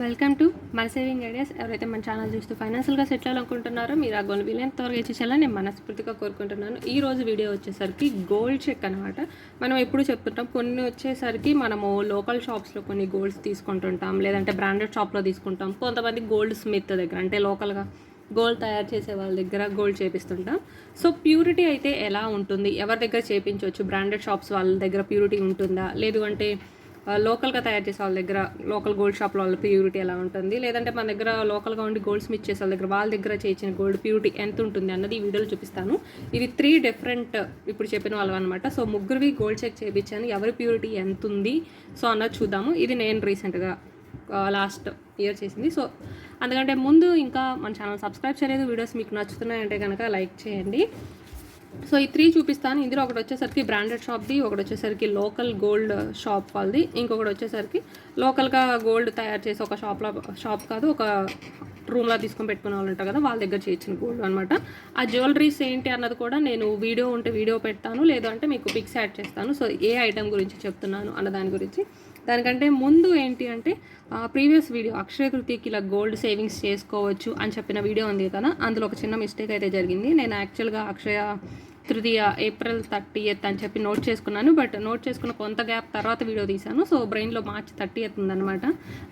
Welcome to మన saving ideas. ఎవరైతే మన ఛానల్ చూస్తూ ఫైనాన్షియల్గా సెటిల్ అవ్వాలనుకుంటున్నారో మీరు ఆ గోల్ వీలైనంత త్వరగా ఇచ్చేసేయాలని నేను మనస్ఫూర్తిగా కోరుకుంటున్నాను. ఈ రోజు వీడియో వచ్చేసరికి గోల్డ్ చెక్ అనమాట. మనం ఎప్పుడు చెప్తుంటాం, కొన్ని వచ్చేసరికి మనము లోకల్ షాప్స్లో కొన్ని గోల్డ్స్ తీసుకుంటుంటాం, లేదంటే బ్రాండెడ్ షాప్లో తీసుకుంటాం. కొంతమంది గోల్డ్ స్మిత్ దగ్గర అంటే లోకల్గా గోల్డ్ తయారు చేసే వాళ్ళ దగ్గర గోల్డ్ చేపిస్తుంటాం. సో ప్యూరిటీ అయితే ఎలా ఉంటుంది, ఎవరి దగ్గర చేయించవచ్చు, బ్రాండెడ్ షాప్స్ వాళ్ళ దగ్గర ప్యూరిటీ ఉంటుందా, లేదు అంటే లోకల్గా తయారు చేసే వాళ్ళ దగ్గర లోకల్ గోల్డ్ షాప్లో వాళ్ళ ప్యూరిటీ ఎలా ఉంటుంది, లేదంటే మన దగ్గర లోకల్గా ఉండి గోల్డ్ స్మిత్ చేసే వాళ్ళ దగ్గర చేయించిన గోల్డ్ ప్యూరిటీ ఎంత ఉంటుంది అన్నది ఈ వీడియోలో చూపిస్తాను. ఇది 3 డిఫరెంట్ ఇప్పుడు చెప్పిన వాళ్ళు అనమాట. సో ముగ్గురివి గోల్డ్ చెక్ చేయించాను, ఎవరి ప్యూరిటీ ఎంత ఉంది సో అన్నది చూద్దాము. ఇది నేను రీసెంట్గా లాస్ట్ ఇయర్ చేసింది. సో అందుకంటే ముందు ఇంకా మన ఛానల్ సబ్స్క్రైబ్ చేయలేదు, వీడియోస్ మీకు నచ్చుతున్నాయంటే కనుక లైక్ చేయండి. సో ఈ 3 చూపిస్తాను. ఇందులో ఒకటి వచ్చేసరికి బ్రాండెడ్ షాప్ది, ఒకటి వచ్చేసరికి లోకల్ గోల్డ్ షాప్ వాళ్ళది, ఇంకొకటి వచ్చేసరికి లోకల్గా గోల్డ్ తయారు చేసి ఒక షాప్ కాదు ఒక రూమ్లో తీసుకొని పెట్టుకునే వాళ్ళు ఉంటారు కదా, వాళ్ళ దగ్గర చేయించిన గోల్డ్ అనమాట. ఆ జ్యువెలరీస్ ఏంటి అన్నది కూడా నేను వీడియో ఉంటే వీడియో పెడతాను, లేదంటే మీకు పిక్స్ యాడ్ చేస్తాను. సో ఏ ఐటమ్ గురించి చెప్తున్నాను అన్న దాని గురించి. దానికంటే ముందు ఏంటి అంటే ప్రీవియస్ వీడియో అక్షయ తృతీయకి ఇలా గోల్డ్ సేవింగ్స్ చేసుకోవచ్చు అని చెప్పిన వీడియో ఉంది కదా, అందులో ఒక చిన్న మిస్టేక్ అయితే జరిగింది. నేను యాక్చువల్గా అక్షయ తృతీయ April 30th అని చెప్పి నోట్ చేసుకున్నాను, బట్ నోట్ చేసుకున్న కొంత గ్యాప్ తర్వాత వీడియో తీశాను. సో బ్రెయిన్లో March 30th ఉందన్నమాట.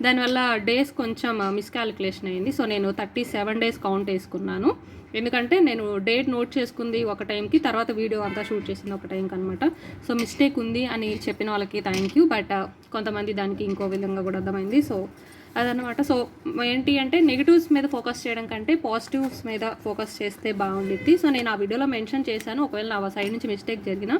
దానివల్ల డేస్ కొంచెం మిస్కాలిక్యులేషన్ అయింది. సో నేను 37 days కౌంట్ వేసుకున్నాను, ఎందుకంటే నేను డేట్ నోట్ చేసుకుంది ఒక టైంకి, తర్వాత వీడియో అంతా షూట్ చేసింది ఒక టైంకి అనమాట. సో మిస్టేక్ ఉంది అని చెప్పిన వాళ్ళకి థ్యాంక్ యూ, బట్ కొంతమంది దానికి ఇంకో విధంగా కూడా అర్థమైంది. సో అదనమాట. సో ఏంటి అంటే నెగిటివ్స్ మీద ఫోకస్ చేయడం కంటే పాజిటివ్స్ మీద ఫోకస్ చేస్తే బాగుండిద్ది. సో నేను ఆ వీడియోలో మెన్షన్ చేశాను, ఒకవేళ నా సైడ్ నుంచి మిస్టేక్ జరిగినా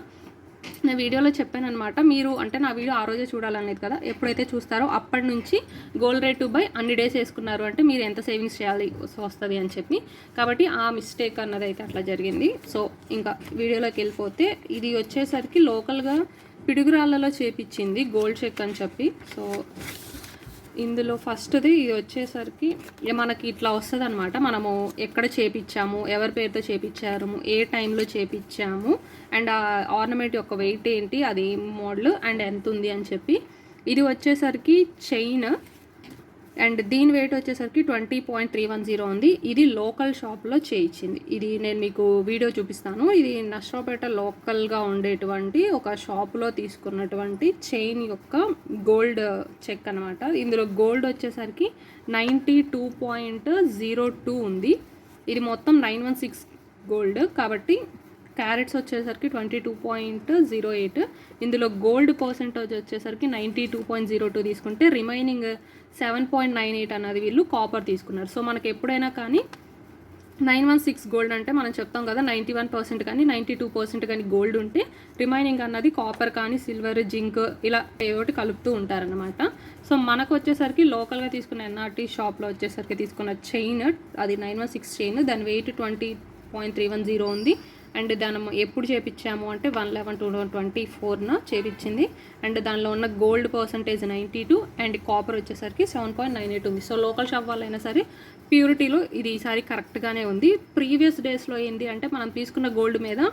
నేను వీడియోలో చెప్పాను అనమాట. మీరు అంటే నా వీడియో ఆ రోజే చూడాలనేది కదా, ఎప్పుడైతే చూస్తారో అప్పటి నుంచి గోల్డ్ రేట్ బై అన్ని డేస్ వేసుకున్నారు అంటే మీరు ఎంత సేవింగ్స్ చేయాలి వస్తుంది అని చెప్పి, కాబట్టి ఆ మిస్టేక్ అన్నది అయితే అట్లా జరిగింది. సో ఇంకా వీడియోలోకి వెళ్ళిపోతే ఇది వచ్చేసరికి లోకల్గా పిడుగురాళ్ళలో చేపించింది గోల్డ్ చెక్ అని చెప్పి. సో ఇందులో ఫస్ట్ది ఇది వచ్చేసరికి మనకి ఇట్లా వస్తుంది అనమాట. మనము ఎక్కడ చేపించాము, ఎవరి పేరుతో చేపించాము, ఏ టైంలో చేపించాము, అండ్ ఆ ఆర్నమెంట్ యొక్క వెయిట్ ఏంటి, అది మోడల్ అండ్ ఎంత ఉంది అని చెప్పి. ఇది వచ్చేసరికి చైన్ అండ్ దీని వెయిట్ వచ్చేసరికి 20.310 ఉంది. ఇది లోకల్ షాప్లో చేయించింది. ఇది నేను మీకు వీడియో చూపిస్తాను. ఇది నర్సరావుపేట లోకల్గా ఉండేటువంటి ఒక షాప్లో తీసుకున్నటువంటి చైన్ యొక్క గోల్డ్ చెక్ అనమాట. ఇందులో గోల్డ్ వచ్చేసరికి 92.02 ఉంది. ఇది మొత్తం 916 గోల్డ్ కాబట్టి క్యారెట్స్ వచ్చేసరికి 22.08. ఇందులో గోల్డ్ పర్సెంటేజ్ వచ్చేసరికి 92.02 తీసుకుంటే రిమైనింగ్ 7.98 అన్నది వీళ్ళు కాపర్ తీసుకున్నారు. సో మనకి ఎప్పుడైనా కానీ 916 గోల్డ్ అంటే మనం చెప్తాం కదా 91% కానీ 92% కానీ గోల్డ్ ఉంటే రిమైనింగ్ అన్నది కాపర్ కానీ సిల్వర్ జింక్ ఇలా ఏవోటి కలుపుతూ ఉంటారనమాట. సో మనకు వచ్చేసరికి లోకల్గా తీసుకున్న ఎన్ఆర్టీ షాప్లో వచ్చేసరికి తీసుకున్న చైన్, అది 916 చైన్, దాని వెయిట్ 20.310 ఉంది. అండ్ దాని ఎప్పుడు చేపించాము అంటే 1/11/2024 చేపించింది. అండ్ దానిలో ఉన్న గోల్డ్ పర్సంటేజ్ 92 అండ్ కాపర్ వచ్చేసరికి 7.98 ఉంది. సో లోకల్ షాప్ వాళ్ళైనా సరే ప్యూరిటీలో ఇది ఈసారి కరెక్ట్గానే ఉంది. ప్రీవియస్ డేస్లో ఏంటి అంటే మనం తీసుకున్న గోల్డ్ మీద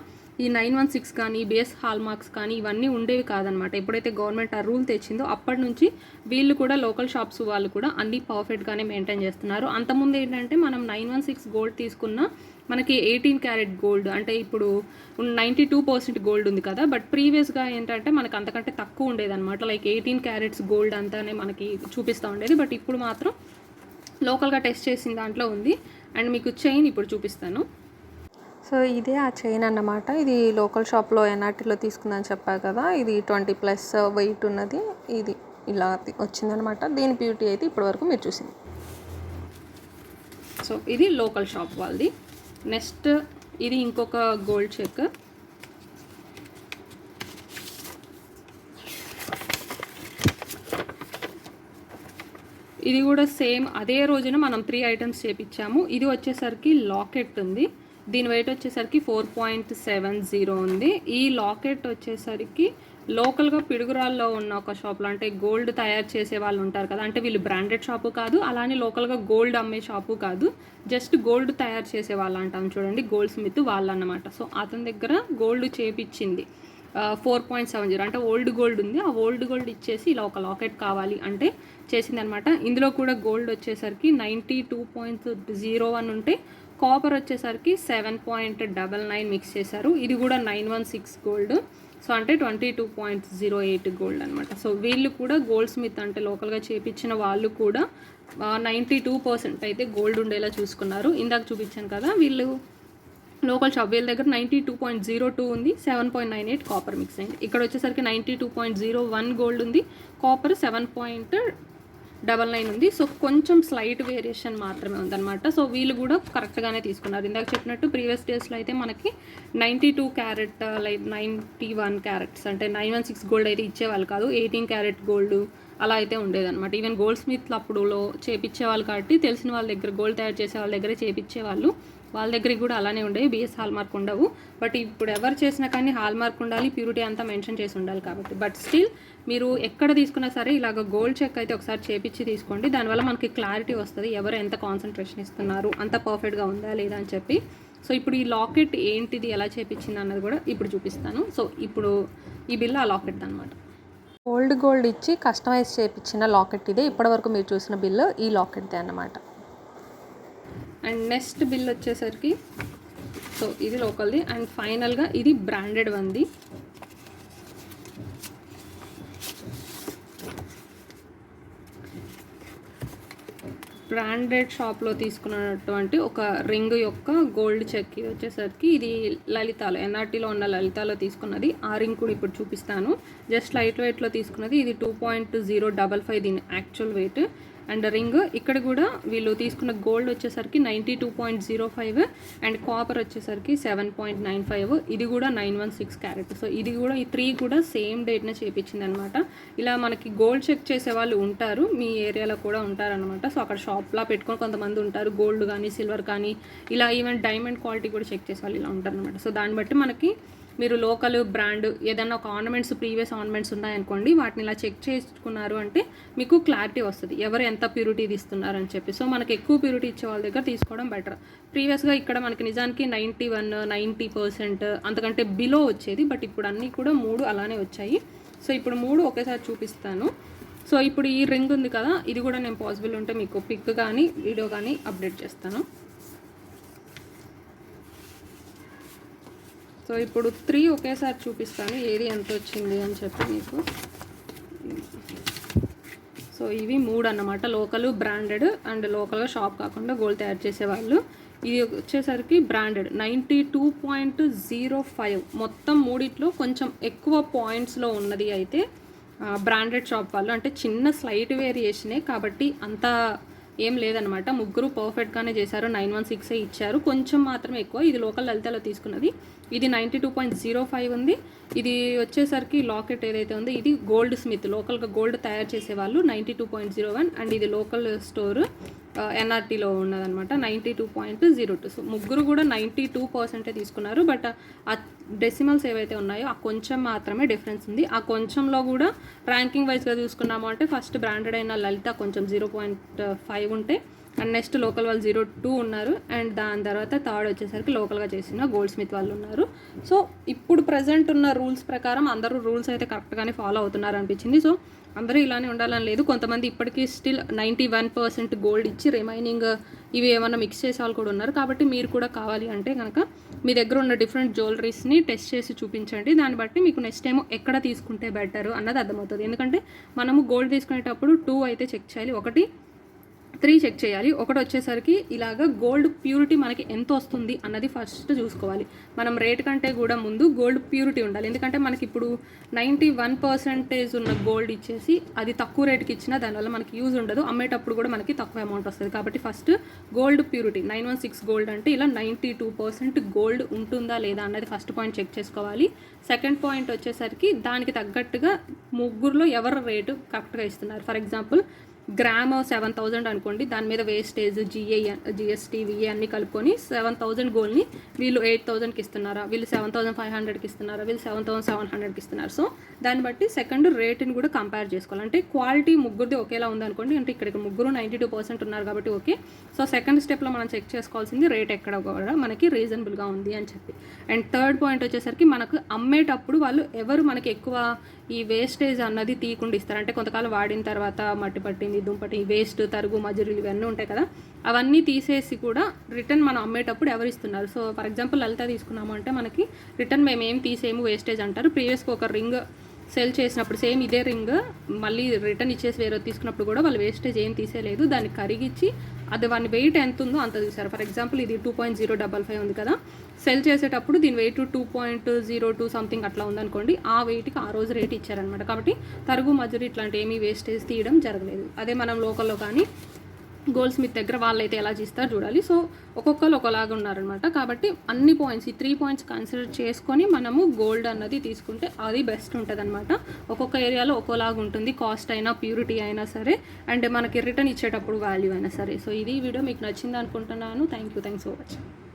ఈ 916 కానీ బేస్ హాల్ మార్క్స్ కానీ ఇవన్నీ ఉండేవి కాదనమాట. ఎప్పుడైతే గవర్నమెంట్ ఆ రూల్ తెచ్చిందో అప్పటి నుంచి వీళ్ళు కూడా లోకల్ షాప్స్ వాళ్ళు కూడా అన్నీ పర్ఫెక్ట్గానే మెయింటైన్ చేస్తున్నారు. అంతకుముందు ఏంటంటే మనం 916 గోల్డ్ తీసుకున్న మనకి 18 క్యారెట్ గోల్డ్ అంటే ఇప్పుడు 92% గోల్డ్ ఉంది కదా, బట్ ప్రీవియస్గా ఏంటంటే మనకు అంతకంటే తక్కువ ఉండేదన్నమాట. లైక్ 18 క్యారెట్స్ గోల్డ్ అంతానే మనకి చూపిస్తూ ఉండేది, బట్ ఇప్పుడు మాత్రం లోకల్గా టెస్ట్ చేసిన దాంట్లో ఉంది. అండ్ మీకు చైన్ ఇప్పుడు చూపిస్తాను. సో ఇదే ఆ చైన్ అన్నమాట. ఇది లోకల్ షాప్లో ఎన్ఆర్టీలో తీసుకుందని చెప్పా కదా, ఇది 20+ వెయిట్ ఉన్నది. ఇది ఇలా వచ్చిందనమాట. దీని బ్యూటీ అయితే ఇప్పటివరకు మీరు చూసింది. సో ఇది లోకల్ షాప్ వాళ్ళది. నెక్స్ట్ ఇది ఇంకొక గోల్డ్ చెక్. ఇది కూడా సేమ్ అదే రోజున మనం 3 ఐటమ్స్ చేపించాము. ఇది వచ్చేసరికి లాకెట్ ఉంది, దీని వెయిట్ వచ్చేసరికి 4.70 ఉంది. ఈ లాకెట్ వచ్చేసరికి లోకల్గా పిడుగురాల్లో ఉన్న ఒక షాప్లో అంటే గోల్డ్ తయారు చేసే వాళ్ళు ఉంటారు కదా, అంటే వీళ్ళు బ్రాండెడ్ షాపు కాదు, అలానే లోకల్గా గోల్డ్ అమ్మే షాపు కాదు, జస్ట్ గోల్డ్ తయారు చేసే వాళ్ళు అంటాం చూడండి, గోల్డ్ స్మిత్ వాళ్ళు అన్నమాట. సో అతని దగ్గర గోల్డ్ చేపించింది 4.70 అంటే ఓల్డ్ గోల్డ్ ఉంది. ఆ ఓల్డ్ గోల్డ్ ఇచ్చేసి ఇలా ఒక లాకెట్ కావాలి అంటే చేసిందనమాట. ఇందులో కూడా గోల్డ్ వచ్చేసరికి 92.01 ఉంటే కాపర్ వచ్చేసరికి 7.99 మిక్స్ చేశారు. ఇది కూడా 916 గోల్డ్. సో అంటే 22.08 గోల్డ్ అనమాట. సో వీళ్ళు కూడా గోల్డ్ స్మిత్ అంటే లోకల్గా చేపించిన వాళ్ళు కూడా 92% అయితే గోల్డ్ ఉండేలా చూసుకున్నారు. ఇందాక చూపించాను కదా, వీళ్ళు లోకల్ షాప్ వీళ్ళ దగ్గర 92.02 ఉంది, 7.98 కాపర్ మిక్స్ అయింది. ఇక్కడ వచ్చేసరికి 92.01 గోల్డ్ ఉంది, కాపర్ 7.99 ఉంది. సో కొంచెం స్లైట్ వేరియేషన్ మాత్రమే ఉందన్నమాట. సో వీళ్ళు కూడా కరెక్ట్గానే తీసుకున్నారు. ఇందాక చెప్పినట్టు ప్రీవియస్ డేస్లో అయితే మనకి 92 క్యారెట్ లైక్ 91 క్యారెట్స్ అంటే 916 గోల్డ్ అయితే ఇచ్చేవాళ్ళు కాదు, 18 క్యారెట్ గోల్డ్ అలా అయితే ఉండేదన్నమాట. ఈవెన్ గోల్డ్ స్మిత్లు అప్పుడులో చేపించేవాళ్ళు కాబట్టి తెలిసిన వాళ్ళ దగ్గర గోల్డ్ తయారు చేసే వాళ్ళ దగ్గరే చేపించేవాళ్ళు. వాళ్ళ దగ్గరికి కూడా అలానే ఉండేవి, బిఎస్ హాల్ మార్క్ ఉండవు. బట్ ఇప్పుడు ఎవరు చేసినా కానీ హాల్ మార్క్ ఉండాలి, ప్యూరిటీ అంతా మెన్షన్ చేసి ఉండాలి కాబట్టి. బట్ స్టిల్ మీరు ఎక్కడ తీసుకున్నా సరే ఇలాగ గోల్డ్ చెక్ అయితే ఒకసారి చేపించి తీసుకోండి. దానివల్ల మనకి క్లారిటీ వస్తుంది, ఎవరు ఎంత కాన్సన్ట్రేషన్ ఇస్తున్నారు, అంత పర్ఫెక్ట్గా ఉందా లేదా అని చెప్పి. సో ఇప్పుడు ఈ లాకెట్ ఏంటిది, ఎలా చేపించింది అన్నది కూడా ఇప్పుడు చూపిస్తాను. సో ఇప్పుడు ఈ బిల్ ఆ లాకెట్ అనమాట. గోల్డ్ ఇచ్చి కస్టమైజ్ చేయించిన లాకెట్ ఇదే. ఇప్పటివరకు మీరు చూసిన బిల్లు ఈ లాకెట్దే అన్నమాట. అండ్ నెక్స్ట్ బిల్ వచ్చేసరికి సో ఇది లోకల్ది. అండ్ ఫైనల్గా ఇది బ్రాండెడ్ వంది. బ్రాండెడ్ షాప్లో తీసుకున్నటువంటి ఒక రింగ్ యొక్క గోల్డ్ చెక్ ఇది వచ్చేసరికి ఇది లలితాలో, ఎన్ఆర్టీలో ఉన్న లలితాలో తీసుకున్నది. ఆ రింగ్ కూడా ఇప్పుడు చూపిస్తాను. జస్ట్ లైట్ వెయిట్లో తీసుకున్నది. ఇది 2.055 దీని యాక్చువల్ వెయిట్. అండ్ రింగ్ ఇక్కడ కూడా వీళ్ళు తీసుకున్న గోల్డ్ వచ్చేసరికి 92.05 అండ్ కాపర్ వచ్చేసరికి 7.95. ఇది కూడా 916 క్యారెట్. సో ఇది కూడా ఈ 3 కూడా సేమ్ డేట్నే చేయించింది అనమాట. ఇలా మనకి గోల్డ్ చెక్ చేసే వాళ్ళు ఉంటారు, మీ ఏరియాలో కూడా ఉంటారనమాట. సో అక్కడ షాప్లా పెట్టుకొని కొంతమంది ఉంటారు, గోల్డ్ కానీ సిల్వర్ కానీ ఇలా ఈవెన్ డైమండ్ క్వాలిటీ కూడా చెక్ చేసే వాళ్ళు ఇలా ఉంటారు అనమాట. సో దాన్ని బట్టి మనకి మీరు లోకల్ బ్రాండ్ ఏదైనా ఒక ఆర్నమెంట్స్ ప్రీవియస్ ఆర్నమెంట్స్ ఉన్నాయనుకోండి, వాటిని ఇలా చెక్ చేసుకున్నారు అంటే మీకు క్లారిటీ వస్తుంది ఎవరు ఎంత ప్యూరిటీ తీస్తున్నారు అని చెప్పి. సో మనకి ఎక్కువ ప్యూరిటీ ఇచ్చే వాళ్ళ దగ్గర తీసుకోవడం బెటర్. ప్రీవియస్గా ఇక్కడ మనకి నిజానికి 91-90% అంతకంటే బిలో వచ్చేది. బట్ ఇప్పుడు అన్నీ కూడా 3 అలానే వచ్చాయి. సో ఇప్పుడు 3 ఒకేసారి చూపిస్తాను. సో ఇప్పుడు ఈ రింగ్ ఉంది కదా, ఇది కూడా నేను పాసిబుల్ ఉంటే మీకు పిక్ కానీ వీడియో కానీ అప్డేట్ చేస్తాను. సో ఇప్పుడు 3 ఒకేసారి చూపిస్తాను, ఏది ఎంత వచ్చింది అని చెప్పి మీకు. సో ఇవి 3 అన్నమాట, లోకల్ బ్రాండెడ్ అండ్ లోకల్గా షాప్ కాకుండా గోల్డ్ తయారు చేసేవాళ్ళు. ఇది వచ్చేసరికి బ్రాండెడ్ 92.05. మొత్తం 3 కొంచెం ఎక్కువ పాయింట్స్లో ఉన్నది అయితే బ్రాండెడ్ షాప్ వాళ్ళు. అంటే చిన్న స్లైట్ వేరియేషనే కాబట్టి అంత ఏం లేదనమాట. 3 పర్ఫెక్ట్గానే చేశారు, 916 ఇచ్చారు, కొంచెం మాత్రమే ఎక్కువ. ఇది లోకల్ లలితాలో తీసుకున్నది. ఇది 92.05 ఉంది. ఇది వచ్చేసరికి లాకెట్ ఏదైతే ఉందో ఇది గోల్డ్ స్మిత్, లోకల్గా గోల్డ్ తయారు చేసేవాళ్ళు 92.01 అండ్ ఇది లోకల్ స్టోర్ ఎన్ఆర్టీలో ఉన్నదనమాట 92.02. సో 3 కూడా 92% తీసుకున్నారు. బట్ ఆ డెసిమల్స్ ఏవైతే ఉన్నాయో ఆ కొంచెం మాత్రమే డిఫరెన్స్ ఉంది. ఆ కొంచెంలో కూడా ర్యాంకింగ్ వైజ్గా చూసుకున్నాము అంటే ఫస్ట్ బ్రాండెడ్ అయిన లలిత కొంచెం 0.5 ఉంటే అండ్ నెక్స్ట్ లోకల్ వాళ్ళు 0.2 ఉన్నారు. అండ్ దాని తర్వాత థర్డ్ వచ్చేసరికి లోకల్గా చేసిన గోల్డ్ స్మిత్ వాళ్ళు ఉన్నారు. సో ఇప్పుడు ప్రజెంట్ ఉన్న రూల్స్ ప్రకారం అందరూ రూల్స్ అయితే కరెక్ట్గానే ఫాలో అవుతున్నారు అనిపించింది. సో అందరూ ఇలానే ఉండాలని లేదు, కొంతమంది ఇప్పటికీ స్టిల్ 91% గోల్డ్ ఇచ్చి రిమైనింగ్ ఇవి ఏమన్నా మిక్స్ చేసే వాళ్ళు కూడా ఉన్నారు. కాబట్టి మీరు కూడా కావాలి అంటే కనుక మీ దగ్గర ఉన్న డిఫరెంట్ జ్యువెలరీస్ని టెస్ట్ చేసి చూపించండి. దాన్ని బట్టి మీకు నెక్స్ట్ టైం ఎక్కడ తీసుకుంటే బెటర్ అన్నది అర్థమవుతుంది. ఎందుకంటే మనము గోల్డ్ తీసుకునేటప్పుడు 2 అయితే చెక్ చేయాలి, 3 చెక్ చేయాలి. ఒకటి వచ్చేసరికి ఇలాగ గోల్డ్ ప్యూరిటీ మనకి ఎంత వస్తుంది అన్నది ఫస్ట్ చూసుకోవాలి. మనం రేట్ కంటే కూడా ముందు గోల్డ్ ప్యూరిటీ ఉండాలి. ఎందుకంటే మనకి ఇప్పుడు 91% ఉన్న గోల్డ్ ఇచ్చేసి అది తక్కువ రేట్కి ఇచ్చినా దానివల్ల మనకి యూజ్ ఉండదు, అమ్మేటప్పుడు కూడా మనకి తక్కువ అమౌంట్ వస్తుంది. కాబట్టి ఫస్ట్ గోల్డ్ ప్యూరిటీ 916 గోల్డ్ అంటే ఇలా 92% గోల్డ్ ఉంటుందా లేదా అన్నది ఫస్ట్ పాయింట్ చెక్ చేసుకోవాలి. సెకండ్ పాయింట్ వచ్చేసరికి దానికి తగ్గట్టుగా 3లో ఎవరు రేటు కరెక్ట్గా ఇస్తున్నారు. ఫర్ ఎగ్జాంపుల్ గ్రామ్ 7,000 అనుకోండి, దాని మీద వేస్టేజ్ జిఎస్టీ విఏ అన్ని కలుపుకొని 7,000 గోల్డ్ని వీళ్ళు 8,000కి ఇస్తున్నారా, వీళ్ళు 7,500కి ఇస్తున్నారా, వీళ్ళు 7,700కి ఇస్తున్నారు. సో దాన్ని బట్టి సెకండ్ రేట్ని కూడా కంపేర్ చేసుకోవాలి. అంటే క్వాలిటీ ముగ్గురిది ఒకేలా ఉందనుకోండి, అంటే ఇక్కడ ముగ్గురు 92% ఉన్నారు కాబట్టి ఓకే. సో సెకండ్ స్టెప్లో మనం చెక్ చేసుకోవాల్సింది రేట్ ఎక్కడ కూడా మనకి రీజనబుల్గా ఉంది అని చెప్పి. అండ్ థర్డ్ పాయింట్ వచ్చేసరికి మనకు అమ్మేటప్పుడు వాళ్ళు ఎవరు మనకి ఎక్కువ ఈ వేస్టేజ్ అన్నది తీయకుండా ఇస్తారు. అంటే కొంతకాలం వాడిన తర్వాత మట్టి పట్టింది, దుంపటి, వేస్ట్, తరుగు, మజురీలు ఇవన్నీ ఉంటాయి కదా, అవన్నీ తీసేసి కూడా రిటర్న్ మనం అమ్మేటప్పుడు ఎవరు ఇస్తున్నారు. సో ఫర్ ఎగ్జాంపుల్ లలిత తీసుకున్నాము అంటే మనకి రిటర్న్ మేము ఏం తీసేము, వేస్టేజ్ అంటారు. ప్రీవియస్గా ఒక రింగ్ సెల్ చేసినప్పుడు సేమ్ ఇదే రింగ్ మళ్ళీ రిటర్న్ ఇచ్చేసి వేరే తీసుకున్నప్పుడు కూడా వాళ్ళు వేస్టేజ్ ఏం తీసేయలేదు, దాన్ని కరిగించి అది వాని వెయిట్ ఎంత ఉందో అంత తీశారు. ఫర్ ఎగ్జాంపుల్ ఇది 2.055 ఉంది కదా, సెల్ చేసేటప్పుడు దీని వెయిట్ 2.02 సంథింగ్ అట్లా ఉందనుకోండి, ఆ వెయిట్కి ఆ రోజు రేట్ ఇచ్చారనమాట. కాబట్టి తరుగు, మజూరి ఇట్లాంటి ఏమీ వేస్టేజ్ తీయడం జరగలేదు. అదే మనం లోకల్లో కానీ గోల్డ్ స్మిత్ దగ్గర వాళ్ళైతే ఎలా చేస్తారో చూడాలి. సో ఒక్కొక్కరు ఒకలాగా ఉన్నారనమాట. కాబట్టి అన్ని పాయింట్స్, ఈ 3 పాయింట్స్ కన్సిడర్ చేసుకొని మనము గోల్డ్ అన్నది తీసుకుంటే అది బెస్ట్ ఉంటుంది అనమాట. ఒక్కొక్క ఏరియాలో ఒక్కోలాగా ఉంటుంది, కాస్ట్ అయినా, ప్యూరిటీ అయినా సరే, అండ్ మనకి రిటర్న్ ఇచ్చేటప్పుడు వాల్యూ అయినా సరే. సో ఇది వీడియో మీకు నచ్చింది అనుకుంటున్నాను. Thanks for watching.